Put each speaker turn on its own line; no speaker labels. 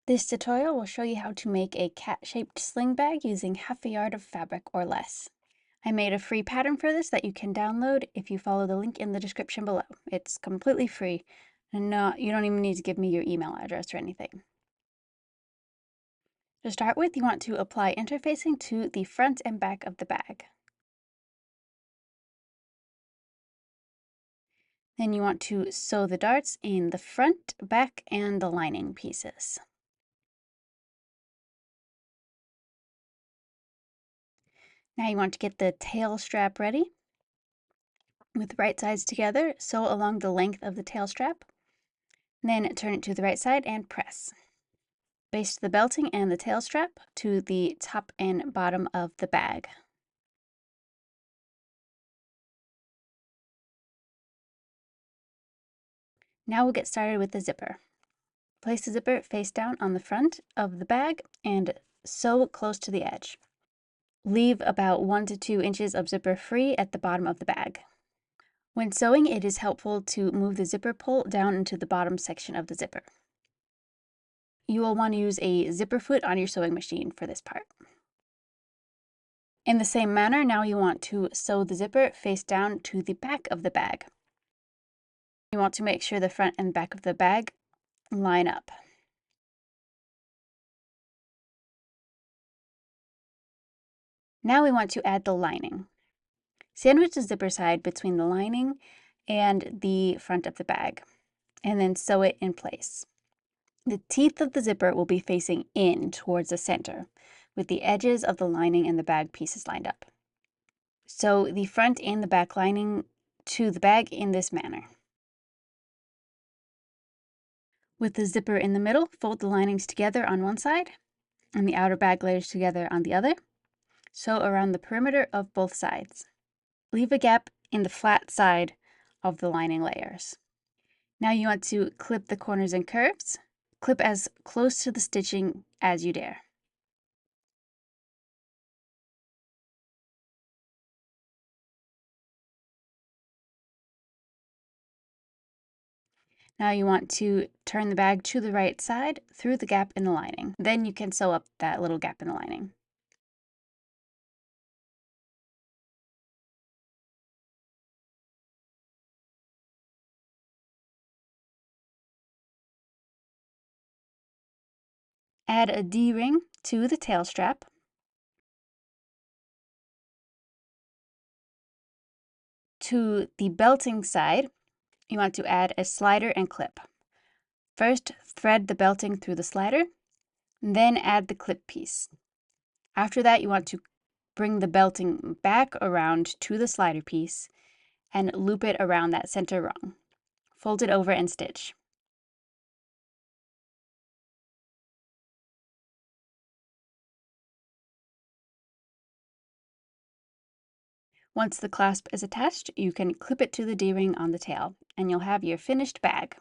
This tutorial will show you how to make a cat-shaped sling bag using half a yard of fabric or less. I made a free pattern for this that you can download if you follow the link in the description below. It's completely free, and you don't even need to give me your email address or anything. To start with, you want to apply interfacing to the front and back of the bag. Then you want to sew the darts in the front, back, and the lining pieces. Now you want to get the tail strap ready. With right sides together, sew along the length of the tail strap. Then turn it to the right side and press. Baste the belting and the tail strap to the top and bottom of the bag. Now we'll get started with the zipper. Place the zipper face down on the front of the bag and sew close to the edge. Leave about 1 to 2 inches of zipper free at the bottom of the bag. When sewing, it is helpful to move the zipper pull down into the bottom section of the zipper. You will want to use a zipper foot on your sewing machine for this part. In the same manner, now you want to sew the zipper face down to the back of the bag. You want to make sure the front and back of the bag line up. Now we want to add the lining. Sandwich the zipper side between the lining and the front of the bag, and then sew it in place. The teeth of the zipper will be facing in towards the center, with the edges of the lining and the bag pieces lined up. Sew the front and the back lining to the bag in this manner. With the zipper in the middle, fold the linings together on one side and the outer bag layers together on the other. Sew around the perimeter of both sides. Leave a gap in the flat side of the lining layers. Now you want to clip the corners and curves. Clip as close to the stitching as you dare. Now you want to turn the bag to the right side through the gap in the lining. Then you can sew up that little gap in the lining. Add a D-ring to the tail strap. To the belting side, you want to add a slider and clip. First, thread the belting through the slider, then add the clip piece. After that, you want to bring the belting back around to the slider piece and loop it around that center rung. Fold it over and stitch. Once the clasp is attached, you can clip it to the D-ring on the tail, and you'll have your finished bag.